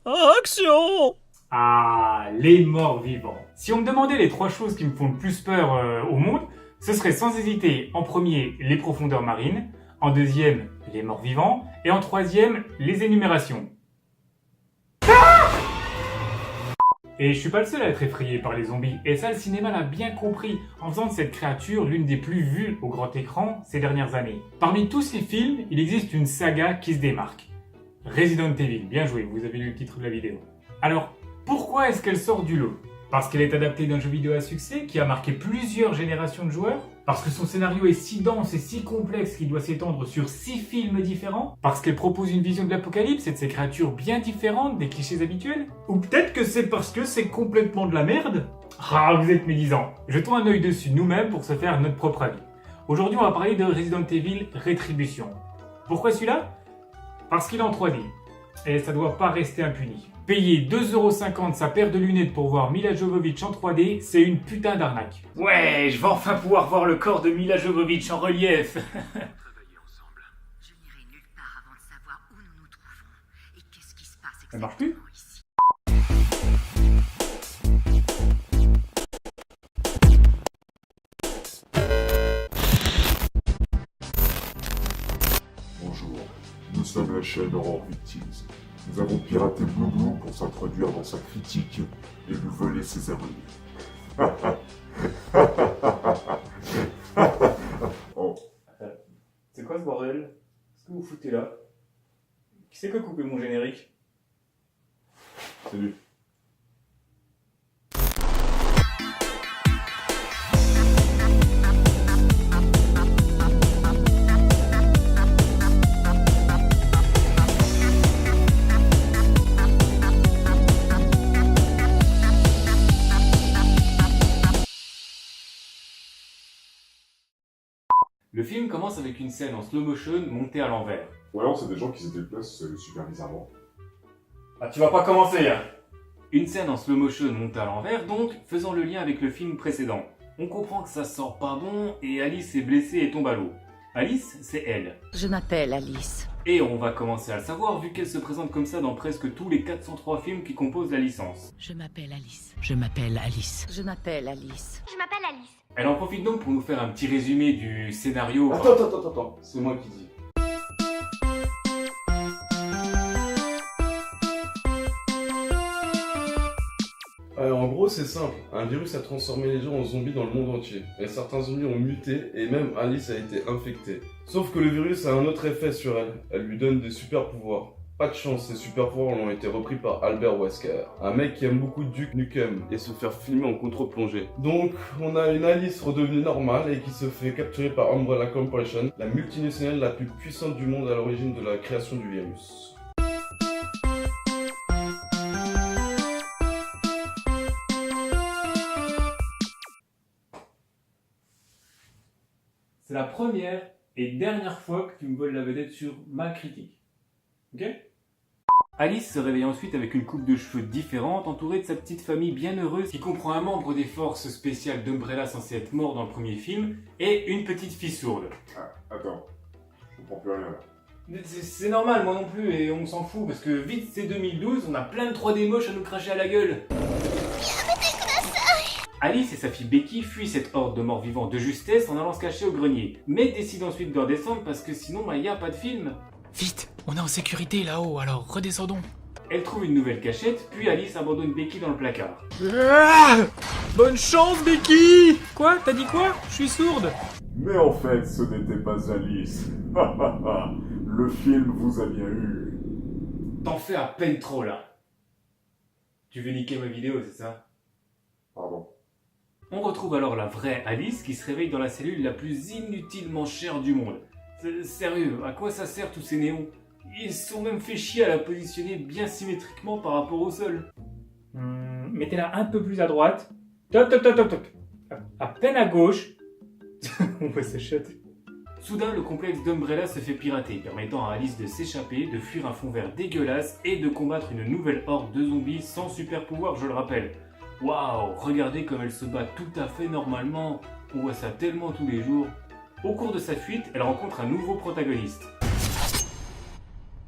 Action! Ah, les morts vivants. Si on me demandait les 3 choses qui me font le plus peur au monde, ce serait sans hésiter en premier les profondeurs marines, en deuxième les morts vivants et en troisième les énumérations. Et je suis pas le seul à être effrayé par les zombies, et ça le cinéma l'a bien compris en faisant de cette créature l'une des plus vues au grand écran ces dernières années. Parmi tous ces films, il existe une saga qui se démarque. Resident Evil, bien joué, vous avez lu le titre de la vidéo. Alors, pourquoi est-ce qu'elle sort du lot? Parce qu'elle est adaptée d'un jeu vidéo à succès qui a marqué plusieurs générations de joueurs? Parce que son scénario est si dense et si complexe qu'il doit s'étendre sur 6 films différents? Parce qu'elle propose une vision de l'apocalypse et de ces créatures bien différentes des clichés habituels? Ou peut-être que c'est parce que c'est complètement de la merde? Ah, vous êtes médisants. Jetons un œil dessus nous-mêmes pour se faire notre propre avis. Aujourd'hui, on va parler de Resident Evil Rétribution. Pourquoi celui-là? Parce qu'il est en 3D. Et ça doit pas rester impuni. Payer 2,50€ sa paire de lunettes pour voir Mila Jovovich en 3D, c'est une putain d'arnaque. Ouais, je vais enfin pouvoir voir le corps de Mila Jovovich en relief. Travailler ensemble. Je n'irai nulle part avant de savoir où nous nous trouvons et qu'est-ce qui se passe Ça marche plus? exactement ici. Bonjour, nous sommes la chaîne Horror Victims. Nous avons piraté Blue pour s'introduire dans sa critique et nous voler ses abonnés. Oh, C'est quoi ce bordel? Qu'est-ce que vous foutez là? Qui c'est qui a coupé mon générique? salut. Le film commence avec une scène en slow motion montée à l'envers. Ou alors c'est des gens qui se déplacent super bizarrement. Ah, tu vas pas commencer, hein? Une scène en slow motion montée à l'envers, donc faisant le lien avec le film précédent. On comprend que ça sort pas bon et Alice est blessée et tombe à l'eau. Alice, c'est elle. Je m'appelle Alice. Et on va commencer à le savoir vu qu'elle se présente comme ça dans presque tous les 403 films qui composent la licence. Je m'appelle Alice. Je m'appelle Alice. Je m'appelle Alice. Je m'appelle Alice. Elle en profite donc pour nous faire un petit résumé du scénario. Attends, c'est moi qui dis. En gros, c'est simple. Un virus a transformé les gens en zombies dans le monde entier. Et certains zombies ont muté et même Alice a été infectée. Sauf que le virus a un autre effet sur elle. Elle lui donne des super pouvoirs. Pas de chance, ces super pouvoirs ont été repris par Albert Wesker, un mec qui aime beaucoup Duke Nukem et se faire filmer en contre-plongée. Donc, on a une Alice redevenue normale et qui se fait capturer par Umbrella Corporation, la multinationale la plus puissante du monde à l'origine de la création du virus. C'est la première et dernière fois que tu me voles la vedette sur ma critique. Ok? Alice se réveille ensuite avec une coupe de cheveux différente, entourée de sa petite famille bien heureuse qui comprend un membre des forces spéciales d'Umbrella censé être mort dans le premier film et une petite fille sourde. Ah, attends, je comprends plus rien là. C'est normal, moi non plus, et on s'en fout parce que vite c'est 2012, on a plein de 3D moches à nous cracher à la gueule. Alice et sa fille Becky fuient cette horde de morts vivants de justesse en allant se cacher au grenier, mais décident ensuite de redescendre parce que sinon il n'y a pas de film. Vite, on est en sécurité là-haut, alors redescendons. Elle trouve une nouvelle cachette, puis Alice abandonne Becky dans le placard. Bonne chance, Becky! Quoi? T'as dit quoi? Je suis sourde. Mais en fait, ce n'était pas Alice. Le film vous a bien eu. T'en fais à peine trop là. Tu veux niquer ma vidéo, c'est ça? Pardon. On retrouve alors la vraie Alice qui se réveille dans la cellule la plus inutilement chère du monde. Sérieux, à quoi ça sert tous ces néons? Ils se sont même fait chier à la positionner bien symétriquement par rapport au sol. Mettez-la un peu plus à droite. Top. À peine à gauche. On va s'acheter. Soudain, le complexe d'Umbrella se fait pirater, permettant à Alice de s'échapper, de fuir un fond vert dégueulasse et de combattre une nouvelle horde de zombies sans super pouvoir, je le rappelle. Waouh, regardez comme elle se bat tout à fait normalement. On voit ça tellement tous les jours. Au cours de sa fuite, elle rencontre un nouveau protagoniste.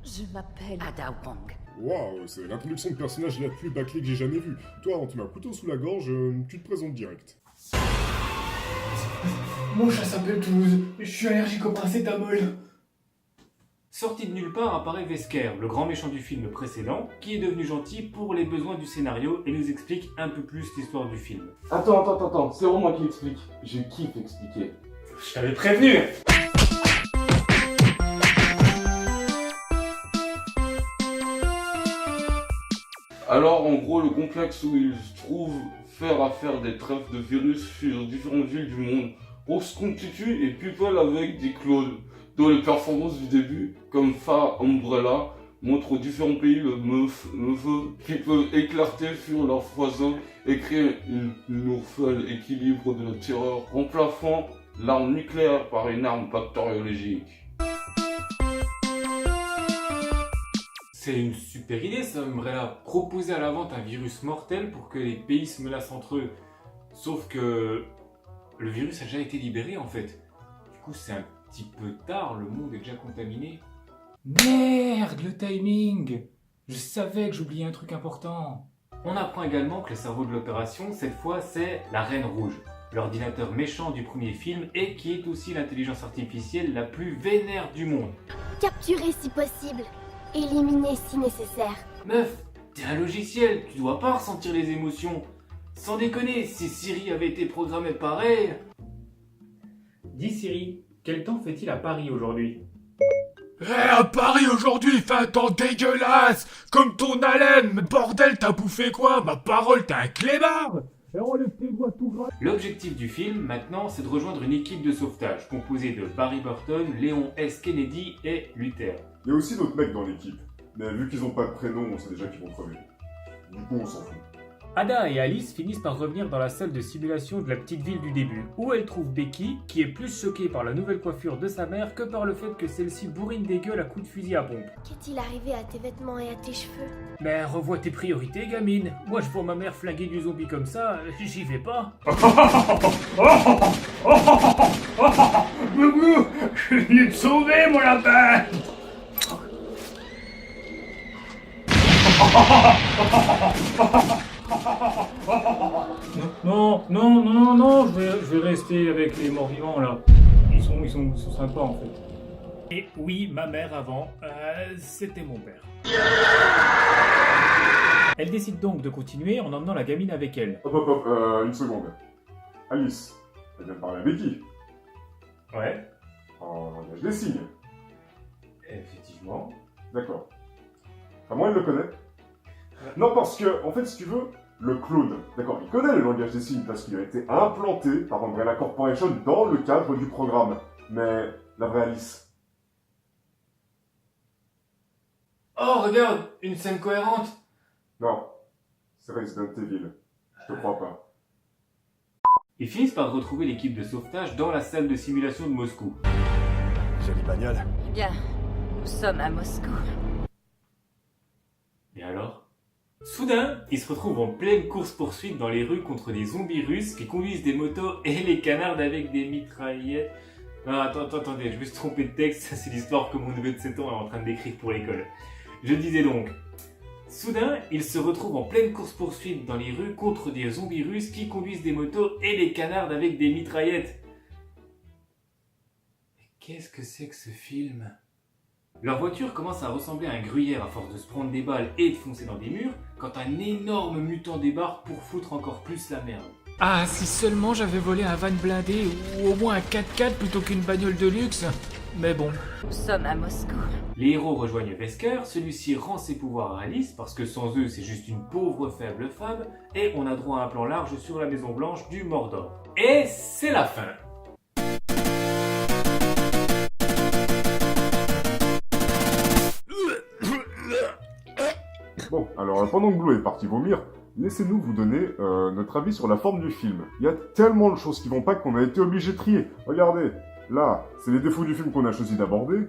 Je m'appelle Ada Wong. Waouh, c'est l'introduction de personnage la plus bâclée que j'ai jamais vue. Toi, avant tu m'as un couteau sous la gorge, tu te présentes direct. Mon chat s'appelle Toulouse. Je suis allergique au paracétamol. Sorti de nulle part apparaît Wesker, le grand méchant du film précédent, qui est devenu gentil pour les besoins du scénario et nous explique un peu plus l'histoire du film. Attends, c'est vraiment moi qui explique. Je kiffe expliquer. Je t'avais prévenu! Alors, en gros, le complexe où il se trouve faire des trèfles de virus sur différentes villes du monde se constitue et people avec des clones, dont les performances du début, comme Fire Umbrella, montrent aux différents pays le feu qui peuvent éclater sur leurs voisins et créer un nouvel équilibre de la terreur, remplaçant l'arme nucléaire par une arme bactériologique. C'est une super idée ça, Umbrella. Proposer à la vente un virus mortel pour que les pays se menacent entre eux. Sauf que le virus a déjà été libéré en fait. Du coup c'est un petit peu tard, le monde est déjà contaminé. Merde, le timing! Je savais que j'oubliais un truc important. On apprend également que le cerveau de l'opération, cette fois, c'est la Reine Rouge, l'ordinateur méchant du premier film et qui est aussi l'intelligence artificielle la plus vénère du monde. Capturer si possible, éliminer si nécessaire. Meuf, t'es un logiciel, tu dois pas ressentir les émotions. Sans déconner, si Siri avait été programmée pareil... Dis Siri, quel temps fait-il à Paris aujourd'hui? À Paris aujourd'hui, il fait un temps dégueulasse. Comme ton haleine. Mais bordel, t'as bouffé quoi? Ma parole, t'es un clébard. Et enlève tes doigts tout gras. L'objectif du film, maintenant, c'est de rejoindre une équipe de sauvetage composée de Barry Burton, Léon S. Kennedy et Luther. Il y a aussi d'autres mecs dans l'équipe, mais vu qu'ils ont pas de prénom, on sait déjà qu'ils vont crever. Du coup, on s'en fout. Ada et Alice finissent par revenir dans la salle de simulation de la petite ville du début, où elles trouvent Becky, qui est plus choquée par la nouvelle coiffure de sa mère que par le fait que celle-ci bourrine des gueules à coups de fusil à pompe. Qu'est-il arrivé à tes vêtements et à tes cheveux? Mais revois tes priorités, gamine. Moi, je vois ma mère flinguer du zombie comme ça, j'y vais pas. Boubou, je suis venu te sauver, mon lapin. Non, je vais rester avec les morts-vivants là. Ils sont sympas en fait. Et oui, ma mère avant, c'était mon père. Elle décide donc de continuer en emmenant la gamine avec elle. Hop, une seconde. Alice, elle vient de parler à Becky. Ouais, En langage des signes. effectivement. D'accord. Enfin, moi, elle le connaît. Non, parce que, en fait, si tu veux, le clone, d'accord, il connaît le langage des signes parce qu'il a été implanté par Umbrella Corporation dans le cadre du programme. Mais la vraie Alice... Oh, regarde, une scène cohérente. Non, c'est Resident Evil. Je te crois pas. Ils finissent par retrouver l'équipe de sauvetage dans la salle de simulation de Moscou. Jolie bagnole. Eh bien, nous sommes à Moscou. Et alors? Soudain, ils se retrouvent en pleine course-poursuite dans les rues contre des zombies russes qui conduisent des motos et les canards avec des mitraillettes. Non, attendez, je me suis trompé de texte, ça c'est l'histoire que mon neveu de 7 ans est en train d'écrire pour l'école. Je disais donc, soudain, ils se retrouvent en pleine course-poursuite dans les rues contre des zombies russes qui conduisent des motos et les canards avec des mitraillettes. Mais qu'est-ce que c'est que ce film? Leur voiture commence à ressembler à un gruyère à force de se prendre des balles et de foncer dans des murs, quand un énorme mutant débarque pour foutre encore plus la merde. Ah, si seulement j'avais volé un van blindé ou au moins un 4x4 plutôt qu'une bagnole de luxe. Mais bon. Nous sommes à Moscou. Les héros rejoignent Wesker, celui-ci rend ses pouvoirs à Alice parce que sans eux c'est juste une pauvre faible femme, et on a droit à un plan large sur la Maison Blanche du Mordor. Et c'est la fin. Bon, alors pendant que Blue est parti vomir, laissez-nous vous donner notre avis sur la forme du film. Il y a tellement de choses qui vont pas qu'on a été obligé de trier. Regardez, là, c'est les défauts du film qu'on a choisi d'aborder.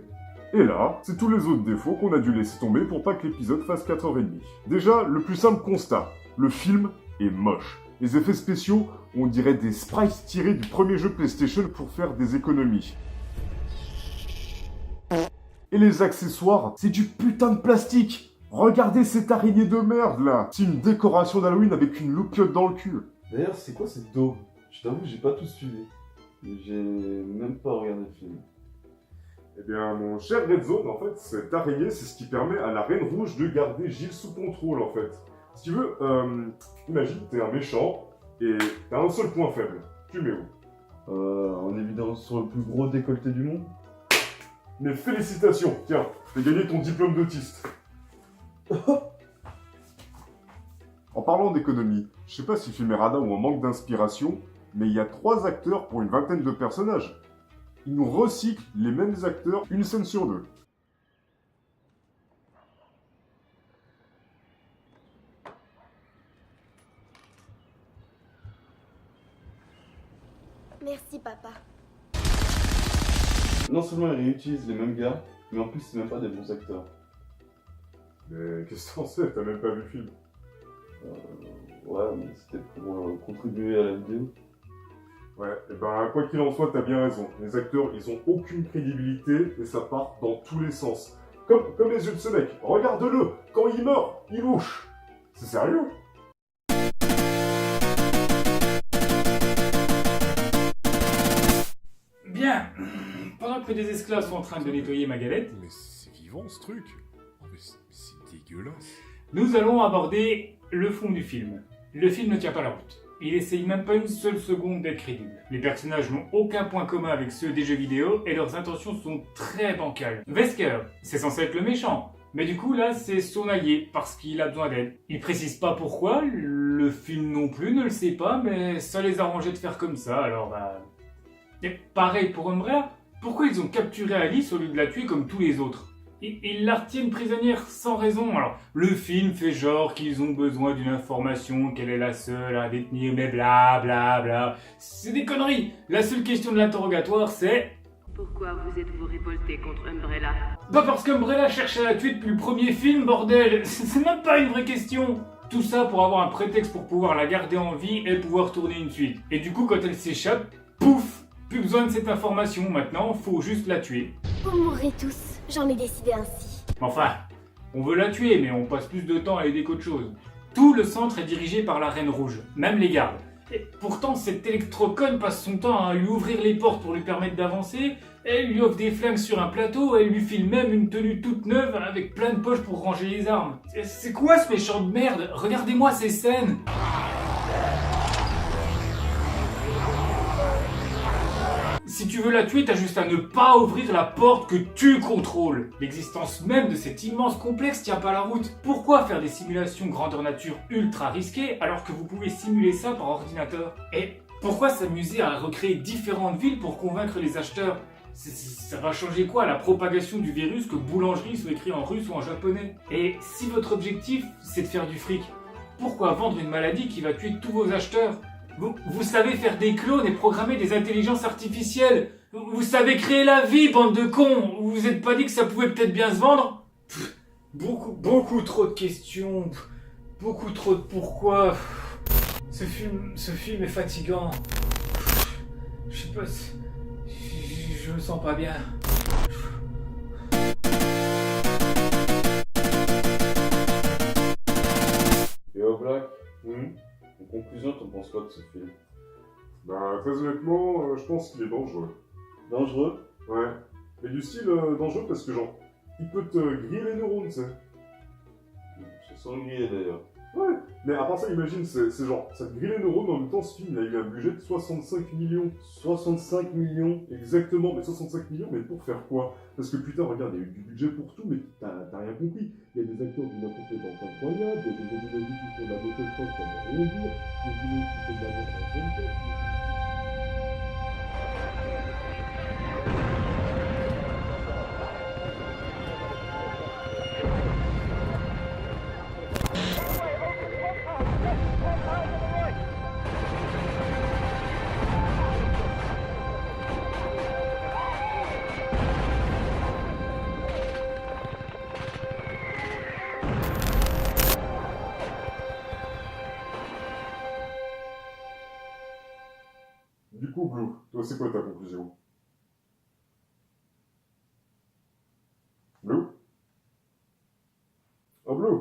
Et là, c'est tous les autres défauts qu'on a dû laisser tomber pour pas que l'épisode fasse 4h30. Déjà, le plus simple constat, le film est moche. Les effets spéciaux, on dirait des sprites tirés du premier jeu PlayStation pour faire des économies. Et les accessoires, c'est du putain de plastique. Regardez cette araignée de merde là. C'est une décoration d'Halloween avec une loupiote dans le cul. D'ailleurs, c'est quoi cette daube? Je t'avoue, j'ai pas tout suivi. J'ai même pas regardé le film. Eh bien, mon cher Red Zone, en fait, cette araignée, c'est ce qui permet à la Reine Rouge de garder Gilles sous contrôle, en fait. Si tu veux, imagine, t'es un méchant, et t'as un seul point faible. Tu mets où? En évidence sur le plus gros décolleté du monde? Mais félicitations, tiens, t'as gagné ton diplôme d'autiste. En parlant d'économie, je sais pas si le film est radin ou en manque d'inspiration, mais il y a 3 acteurs pour une vingtaine de personnages. Ils nous recyclent les mêmes acteurs une scène sur 2. Merci, papa. Non seulement ils réutilisent les mêmes gars, mais en plus c'est même pas des bons acteurs. Mais qu'est-ce que t'en sais? T'as même pas vu le film. Ouais, mais c'était pour contribuer à la vidéo. Ouais, et ben quoi qu'il en soit, t'as bien raison. Les acteurs, ils ont aucune crédibilité et ça part dans tous les sens. Comme les yeux de ce mec. Regarde-le, quand il meurt, il louche. C'est sérieux? Bien. Pendant que des esclaves sont en train de nettoyer ma galette, Mais c'est vivant ce truc. Oh, mais c'est dégueulasse. nous allons aborder le fond du film. Le film ne tient pas la route. Il essaye même pas une seule seconde d'être crédible. Les personnages n'ont aucun point commun avec ceux des jeux vidéo et leurs intentions sont très bancales. Wesker, c'est censé être le méchant. Mais du coup là c'est son allié parce qu'il a besoin d'aide. Il précise pas pourquoi, le film non plus ne le sait pas, mais ça les arrangeait de faire comme ça alors bah... Et pareil pour Umbrella, pourquoi ils ont capturé Alice au lieu de la tuer comme tous les autres? Ils la retiennent prisonnière sans raison. Alors, le film fait genre qu'ils ont besoin d'une information, qu'elle est la seule à détenir, mais bla bla bla. C'est des conneries. La seule question de l'interrogatoire, c'est... Pourquoi vous êtes-vous révolté contre Umbrella? Pas parce qu'Umbrella cherche à la tuer depuis le premier film, bordel. C'est même pas une vraie question. Tout ça pour avoir un prétexte pour pouvoir la garder en vie et pouvoir tourner une suite. Et du coup, quand elle s'échappe, pouf, plus besoin de cette information. Maintenant, faut juste la tuer. Vous mourrez tous. J'en ai décidé ainsi. Enfin, on veut la tuer, mais on passe plus de temps à aider qu'autre chose. Tout le centre est dirigé par la Reine Rouge, même les gardes. Et pourtant, cette électroconne passe son temps à lui ouvrir les portes pour lui permettre d'avancer, elle lui offre des flingues sur un plateau, elle lui file même une tenue toute neuve avec plein de poches pour ranger les armes. C'est quoi ce méchant de merde? Regardez-moi ces scènes! Si tu veux la tuer, t'as juste à ne pas ouvrir la porte que tu contrôles. L'existence même de cet immense complexe tient pas la route. Pourquoi faire des simulations grandeur nature ultra risquées alors que vous pouvez simuler ça par ordinateur? Et pourquoi s'amuser à recréer différentes villes pour convaincre les acheteurs? Ça va changer quoi la propagation du virus que boulangerie soit écrit en russe ou en japonais? Et si votre objectif c'est de faire du fric, pourquoi vendre une maladie qui va tuer tous vos acheteurs? Vous savez faire des clones et programmer des intelligences artificielles. Vous savez créer la vie, bande de cons. Vous vous êtes pas dit que ça pouvait peut-être bien se vendre? Beaucoup trop de questions. Beaucoup trop de pourquoi. Ce film est fatigant. Je sais pas, je me sens pas bien. Et au Black, en conclusion, t'en penses quoi de ce film? Bah, très honnêtement, je pense qu'il est dangereux. Dangereux? Ouais. Mais du style dangereux parce que, genre, il peut te griller les neurones, tu sais. C'est sanglier d'ailleurs. Ouais. Mais à part ça, imagine, c'est genre, ça te grille les neurones, mais en même temps, ce film, il a eu un budget de 65 millions. 65 millions? Exactement, mais 65 millions, mais pour faire quoi? Parce que putain, regarde, il y a eu du budget pour tout, mais t'as rien compris. Il y a des acteurs d'une incompétence incroyable, il y a des adénasies qui font de la beauté de France, ça veut rien dire, des humains qui font de la vente à 24. Du coup, Blue, toi, c'est quoi ta conclusion? Blue? Oh, Blue!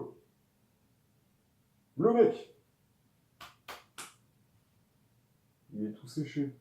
Le mec. Il est tout séché.